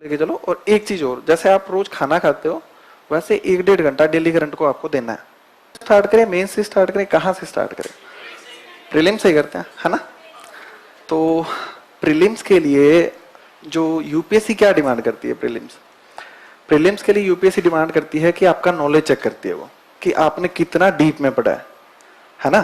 लेके चलो। और एक चीज और, जैसे आप रोज खाना खाते हो वैसे 1-1.5 घंटा डेली करंट को आपको देना है। स्टार्ट करें मेन से, स्टार्ट करें कहाँ से स्टार्ट करें? प्रीलिम्स से ही करते हैं, है ना? तो प्रीलिम्स के लिए जो यूपीएससी क्या डिमांड करती है, प्रीलिम्स के लिए यूपीएससी डिमांड करती है कि आपका नॉलेज चेक करती है वो, कि आपने कितना डीप में पढ़ा है ना?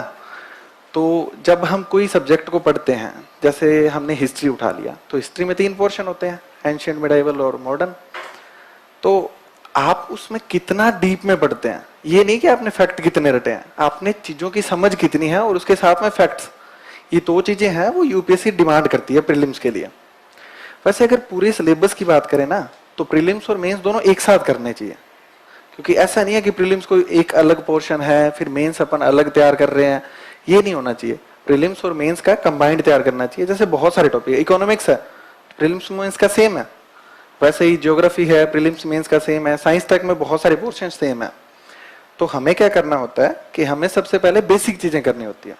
तो जब हम कोई सब्जेक्ट को पढ़ते हैं, जैसे हमने हिस्ट्री उठा लिया, तो हिस्ट्री में 3 पोर्शन होते हैं, एंशिएंट, मिडाइवल और मॉडर्न। तो आप उसमें कितना डीप में पढ़ते हैं, ये नहीं कि आपने फैक्ट कितने रटे हैं, आपने चीजों की समझ कितनी है और उसके साथ में फैक्ट्स, ये 2 चीजें हैं वो यूपीएससी डिमांड करती है प्रीलिम्स के लिए। वैसे अगर पूरे सिलेबस की बात करें ना, तो प्रीलिम्स और मेंस दोनों एक साथ करने चाहिए, क्योंकि ऐसा नहीं है कि प्रीलिम्स को एक अलग पोर्शन है फिर मेंस अपन अलग तैयार कर रहे हैं, ये नहीं होना चाहिए। प्रीलिम्स और मेंस का कंबाइंड तैयार करना चाहिए। जैसे बहुत सारे टॉपिक, इकोनॉमिक्स है, प्रीलिम्स मेंस का सेम है, वैसे ही ज्योग्राफी है, प्रीलिम्स मेंस का सेम है, साइंस टेक में बहुत सारे पोर्शन सेम है। तो हमें क्या करना होता है कि हमें सबसे पहले बेसिक चीजें करनी होती है,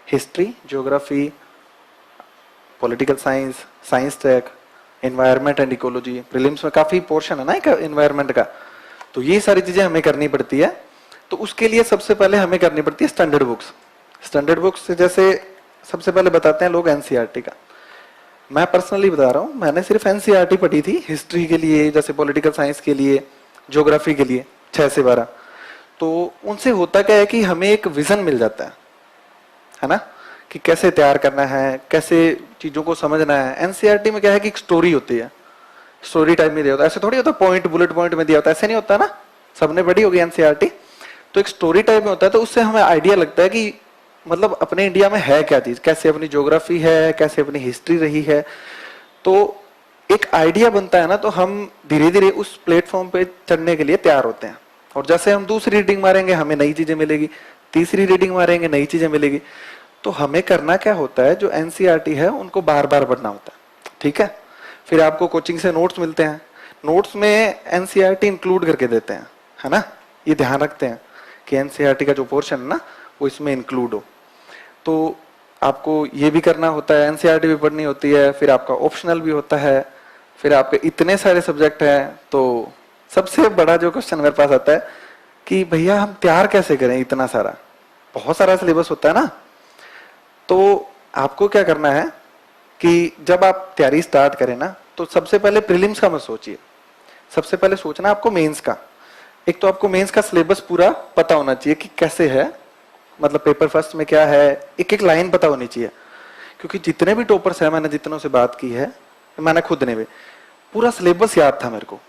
history, geography, political science, science tech, environment and ecology, prelims में काफी पोर्शन है ना एनवायरमेंट का, तो ये सारी चीजें हमें करनी पड़ती है। तो उसके लिए सबसे पहले हमें करनी पड़ती है स्टैंडर्ड बुक्स। स्टैंडर्ड बुक्स जैसे सबसे पहले बताते हैं लोग एनसीईआरटी का। मैं पर्सनली बता रहा हूं, मैंने सिर्फ एनसीईआरटी पढ़ी थी हिस्ट्री के लिए, जैसे पॉलिटिकल साइंस के लिए, ज्योग्राफी के लिए 6 से 12। तो उनसे होता क्या है कि हमें एक विजन मिल जाता है ना, कि कैसे तैयार करना है, कैसे चीजों को समझना है। एनसीईआरटी में क्या है कि एक स्टोरी होती है, स्टोरी टाइप में दिया होता है, ऐसे थोड़ी होता पॉइंट बुलेट पॉइंट में दिया होता है, ऐसे नहीं होता ना, सबने पढ़ी होगी एनसीईआरटी। तो एक स्टोरी टाइप में होता है, तो उससे हमें आइडिया लगता है कि मतलब अपने इंडिया में है क्या चीज, कैसे अपनी ज्योग्राफी है, कैसे अपनी हिस्ट्री रही है। तो एक आइडिया बनता है ना, तो हम धीरे धीरे उस प्लेटफॉर्म पे चढ़ने के लिए तैयार होते हैं। और जैसे हम दूसरी रीडिंग मारेंगे हमें नई चीजें मिलेगी, तीसरी रीडिंग मारेंगे नई चीजें मिलेगी। तो हमें करना क्या होता है, जो एनसीईआरटी है उनको बार बार पढ़ना होता है, ठीक है? फिर आपको कोचिंग से नोट्स मिलते हैं, नोट्स में एनसीईआरटी इंक्लूड करके देते हैं, है ना? ये ध्यान रखते हैं कि एनसीईआरटी का जो पोर्शन है ना वो इसमें इंक्लूड हो। तो आपको ये भी करना होता है, एनसीईआरटी भी पढ़नी होती है, फिर आपका ऑप्शनल भी होता है, फिर आपके इतने सारे सब्जेक्ट हैं। तो सबसे बड़ा जो क्वेश्चन मेरे पास आता है कि भैया हम तैयार कैसे करें, इतना सारा, बहुत सारा सिलेबस होता है ना। तो आपको क्या करना है कि जब आप तैयारी स्टार्ट करें ना, तो सबसे पहले प्रीलिम्स का मत सोचिए, सबसे पहले सोचना आपको मेंस का। एक तो आपको मेंस का सिलेबस पूरा पता होना चाहिए कि कैसे है, मतलब पेपर फर्स्ट में क्या है, एक एक लाइन पता होनी चाहिए। क्योंकि जितने भी टॉपर्स हैं, मैंने जितनों से बात की है, मैंने खुद ने भी पूरा सिलेबस याद था मेरे को।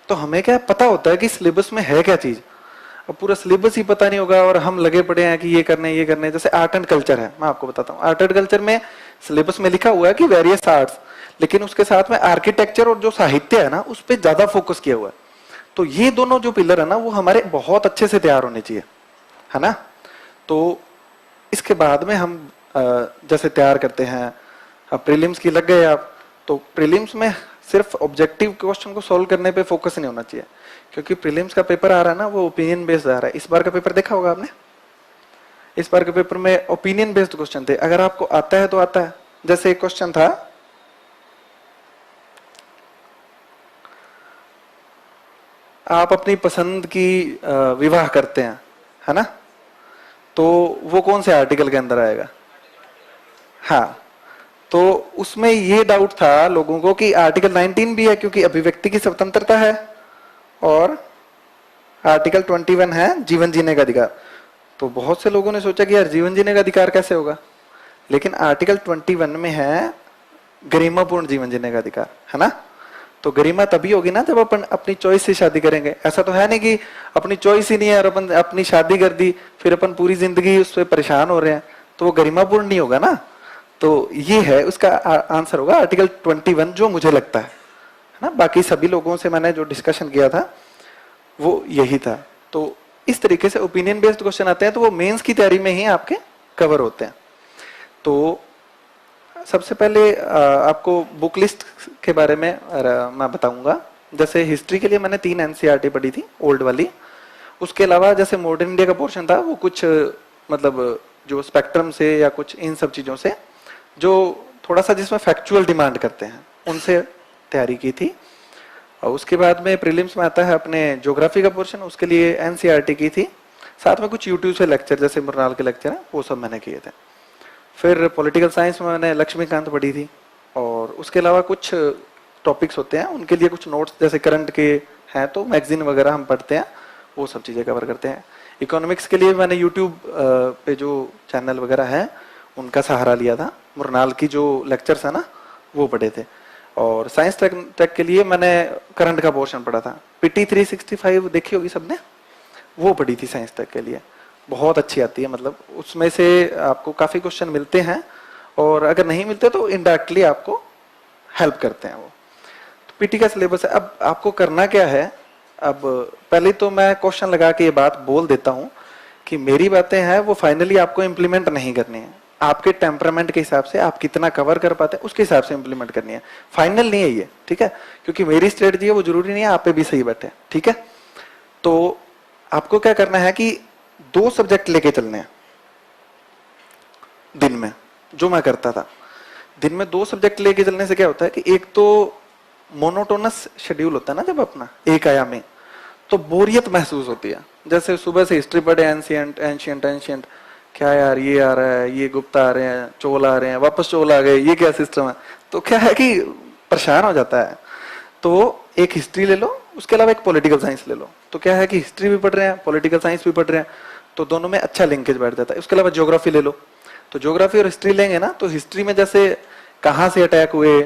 तो हमें क्या पता होता है कि सिलेबस में है क्या चीज। अब पूरा सिलेबस ही पता नहीं होगा और हम लगे पड़े हैं कि ये करने ये करने। जैसे आर्ट एंड कल्चर है, मैं आपको बताता हूँ, आर्ट एंड कल्चर में सिलेबस में लिखा हुआ है कि वेरियस आर्ट्स, लेकिन उसके साथ में आर्किटेक्चर और जो साहित्य है ना उस पर ज्यादा फोकस किया हुआ है। तो ये दोनों जो पिलर है ना वो हमारे बहुत अच्छे से तैयार होने चाहिए, है ना? तो इसके बाद में हम जैसे तैयार करते हैं, अब प्रीलिम्स की लग गए आप, तो प्रीलिम्स में सिर्फ ऑब्जेक्टिव क्वेश्चन को सॉल्व करने पे फोकस नहीं होना चाहिए, क्योंकि प्रीलिम्स का पेपर आ रहा है ना वो ओपिनियन बेस्ड आ रहा है। इस बार का पेपर देखा होगा आपने, इस बार के पेपर में ओपिनियन बेस्ड क्वेश्चन थे। अगर आपको आता है तो आता है। जैसे एक क्वेश्चन था, आप अपनी पसंद की विवाह करते हैं, है ना? तो वो कौन से आर्टिकल के अंदर आएगा? हाँ, तो उसमें ये डाउट था लोगों को कि आर्टिकल 19 भी है, क्योंकि अभिव्यक्ति की स्वतंत्रता है, और आर्टिकल 21 है जीवन जीने का अधिकार। तो बहुत से लोगों ने सोचा कि यार जीवन जीने का अधिकार कैसे होगा, लेकिन आर्टिकल 21 में है गरिमापूर्ण जीवन जीने का अधिकार, है ना? तो गरिमा तभी होगी ना जब अपन अपनी चॉइस से शादी करेंगे। ऐसा तो है नहीं कि अपनी चॉइस ही नहीं है और अपन अपनी शादी कर दी, फिर अपन पूरी जिंदगी उससे परेशान हो रहे हैं, तो वो गरिमापूर्ण नहीं होगा ना। तो ये है उसका आंसर होगा आर्टिकल 21, जो मुझे लगता है ना। बाकी सभी लोगों से मैंने जो डिस्कशन किया था वो यही था। तो इस तरीके से ओपिनियन बेस्ड क्वेश्चन आते हैं, तो वो मेंस की तैयारी में ही आपके कवर होते हैं। तो सबसे पहले आपको बुक लिस्ट के बारे में मैं बताऊंगा। जैसे हिस्ट्री के लिए मैंने 3 एनसीईआरटी पढ़ी थी, ओल्ड वाली। उसके अलावा जैसे मॉडर्न इंडिया का पोर्शन था वो कुछ मतलब जो स्पेक्ट्रम से या कुछ इन सब चीजों से जो थोड़ा सा जिसमें फैक्चुअल डिमांड करते हैं उनसे तैयारी की थी। और उसके बाद में प्रीलिम्स में आता है अपने ज्योग्राफी का पोर्शन, उसके लिए एनसीईआरटी की थी, साथ में कुछ यूट्यूब से लेक्चर जैसे मृणाल के लेक्चर हैं वो सब मैंने किए थे। फिर पॉलिटिकल साइंस में मैंने लक्ष्मीकांत पढ़ी थी, और उसके अलावा कुछ टॉपिक्स होते हैं उनके लिए कुछ नोट्स जैसे करंट के हैं तो मैगजीन वगैरह हम पढ़ते हैं, वो सब चीज़ें कवर करते हैं। इकोनॉमिक्स के लिए मैंने यूट्यूब पे जो चैनल वगैरह है उनका सहारा लिया था, मृणाल की जो लेक्चर्स है ना वो पढ़े थे। और साइंस टेक के लिए मैंने करंट का पोर्शन पढ़ा था। पीटी 365 देखी होगी सबने, वो पढ़ी थी साइंस टेक के लिए, बहुत अच्छी आती है, मतलब उसमें से आपको काफी क्वेश्चन मिलते हैं, और अगर नहीं मिलते तो इनडायरेक्टली आपको हेल्प करते हैं वो। तो पीटी का सिलेबस है। अब आपको करना क्या है, अब पहले तो मैं क्वेश्चन लगा के ये बात बोल देता हूं कि मेरी बातें हैं वो फाइनली आपको इम्प्लीमेंट नहीं करनी है, आपके टेम्परामेंट के हिसाब से आप कितना कवर कर पाते हैं उसके हिसाब से इम्प्लीमेंट करनी है, फाइनल नहीं है ये, ठीक है। क्योंकि मेरी स्ट्रेटजी है वो जरूरी नहीं है आप पे भी सही बैठे, ठीक है। तो आपको क्या करना है कि 2 सब्जेक्ट लेके चलने हैं दिन में, जो मैं करता था। दिन में 2 सब्जेक्ट लेके चलने से क्या होता है कि एक तो मोनोटोनस शेड्यूल होता है ना जब अपना एक आयामी, तो बोरियत महसूस होती है। जैसे सुबह से हिस्ट्री पढ़े, एंशियंट एंशियंट एंशियंट, क्या यार ये आ रहा है, ये गुप्ता आ रहे हैं, चोल आ रहे हैं, वापस चोल आ गए, ये क्या सिस्टम है, तो क्या है कि परेशान हो जाता है। तो एक हिस्ट्री ले लो, उसके अलावा एक पॉलिटिकल साइंस ले लो, तो क्या है कि हिस्ट्री भी पढ़ रहे हैं, पॉलिटिकल साइंस भी पढ़ रहे हैं, तो दोनों में अच्छा लिंकेज बैठ जाता है। उसके अलावा ज्योग्राफी ले लो, तो ज्योग्राफी और हिस्ट्री लेंगे ना, तो हिस्ट्री में जैसे कहाँ से अटैक हुए,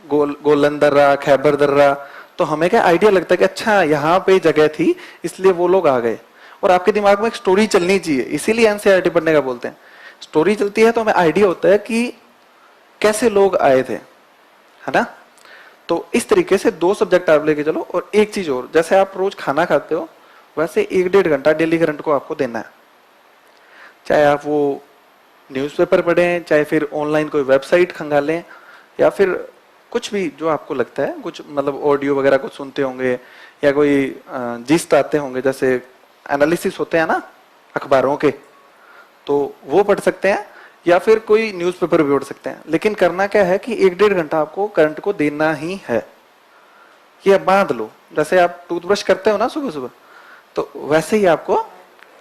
गोलन दर्रा, खैबर दर्रा, तो हमें क्या आइडिया लगता है कि अच्छा यहाँ पे जगह थी इसलिए वो लोग आ गए, और आपके दिमाग में एक स्टोरी चलनी चाहिए, इसीलिए एनसीईआरटी पढ़ने का बोलते हैं। स्टोरी चलती है तो हमें आइडिया होता है कि कैसे लोग आए थे, है ना। तो इस तरीके से 2 सब्जेक्ट आप लेके चलो। और एक चीज और, जैसे आप रोज खाना खाते हो वैसे 1-1.5 घंटा डेली करंट को आपको देना है, चाहे आप वो न्यूज़पेपर पढ़ें, चाहे फिर ऑनलाइन कोई वेबसाइट खंगालें, या फिर कुछ भी जो आपको लगता है, कुछ मतलब ऑडियो वगैरह कुछ सुनते होंगे, या कोई जिस्ट आते होंगे, जैसे एनालिसिस होते हैं ना अखबारों के, तो वो पढ़ सकते हैं, या फिर कोई न्यूज़पेपर भी पढ़ सकते हैं। लेकिन करना क्या है कि 1-1.5 घंटा आपको करंट को देना ही है। ये बांध लो, जैसे आप टूथब्रश करते हो ना सुबह सुबह, तो वैसे ही आपको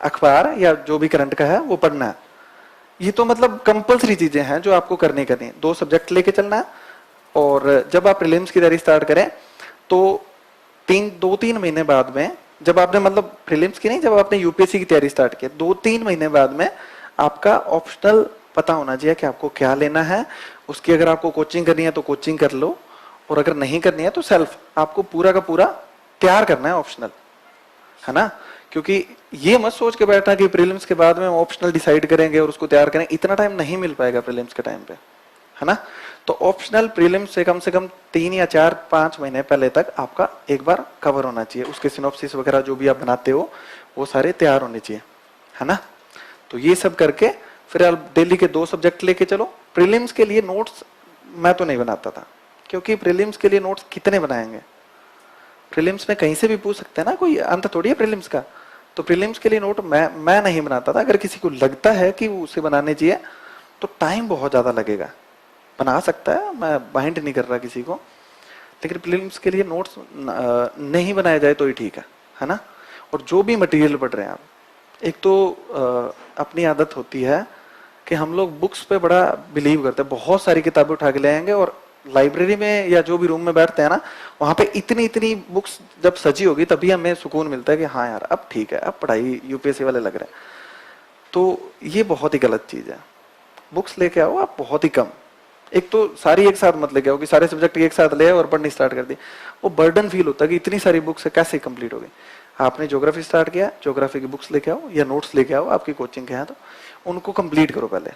अखबार या जो भी करंट का है वो पढ़ना है। ये तो मतलब कंपल्सरी चीजें हैं जो आपको करनी है। 2 सब्जेक्ट लेके चलना है, और जब आप प्रीलिम्स की तैयारी स्टार्ट करें तो 2-3 महीने बाद में, जब आपने मतलब प्रीलिम्स की नहीं, जब आपने यूपीएससी की तैयारी स्टार्ट की, 2-3 महीने बाद में आपका ऑप्शनल पता होना चाहिए कि आपको क्या लेना है। उसकी अगर आपको कोचिंग करनी है तो कोचिंग कर लो, और अगर नहीं करनी है तो सेल्फ आपको पूरा का पूरा तैयार करना है ऑप्शनल, है ना। क्योंकि ये मत सोच के बैठना कि प्रीलिम्स के बाद में ऑप्शनल डिसाइड करेंगे और उसको तैयार करेंगे, इतना टाइम नहीं मिल पाएगा प्रीलिम्स के टाइम पे, है ना। तो ऑप्शनल प्रीलिम्स से कम 3 या 4-5 महीने पहले तक आपका एक बार कवर होना चाहिए, उसके सिनॉप्सिस वगैरह जो भी आप बनाते हो वो सारे तैयार होने चाहिए, है ना। तो ये सब करके फिर आप डेली के 2 सब्जेक्ट लेके चलो। प्रीलिम्स के लिए नोट्स मैं तो नहीं बनाता था, क्योंकि प्रीलिम्स के लिए नोट्स कितने बनाएंगे, प्रीलिम्स में कहीं से भी पूछ सकते हैं ना, कोई अंत थोड़ी है प्रीलिम्स का। तो प्रीलिम्स के लिए नोट मैं नहीं बनाता था। अगर किसी को लगता है कि उसे बनाने चाहिए तो टाइम बहुत ज्यादा लगेगा, बना सकता है, मैं बाइंड नहीं कर रहा किसी को, लेकिन प्रीलिम्स के लिए नोट्स नहीं बनाया जाए तो ही ठीक है ना। और जो भी मटेरियल पढ़ रहे हैं आप, एक तो अपनी आदत होती है कि हम लोग बुक्स पे बड़ा बिलीव करते हैं, बहुत सारी किताबें उठा के ले आएंगे, और लाइब्रेरी में या जो भी रूम में बैठते हैं ना, वहां पे इतनी इतनी बुक्स जब सजी होगी तभी हमें सुकून मिलता है कि हाँ यार अब ठीक है, अब पढ़ाई यूपीएससी वाले लग रहे हैं। तो ये बहुत ही गलत चीज है। बुक्स लेके आओ आप बहुत ही कम, एक तो सारी एक साथ मत लेके आओ कि सारे सब्जेक्ट एक साथ ले और पढ़नी स्टार्ट कर दी, वो बर्डन फील होता है कि इतनी सारी बुक्स कैसे कंप्लीट होगी। आपने ज्योग्राफी स्टार्ट किया, ज्योग्राफी की बुक्स लेके आओ या नोट्स लेके आओ आपकी कोचिंग के हैं तो उनको कंप्लीट करो पहले।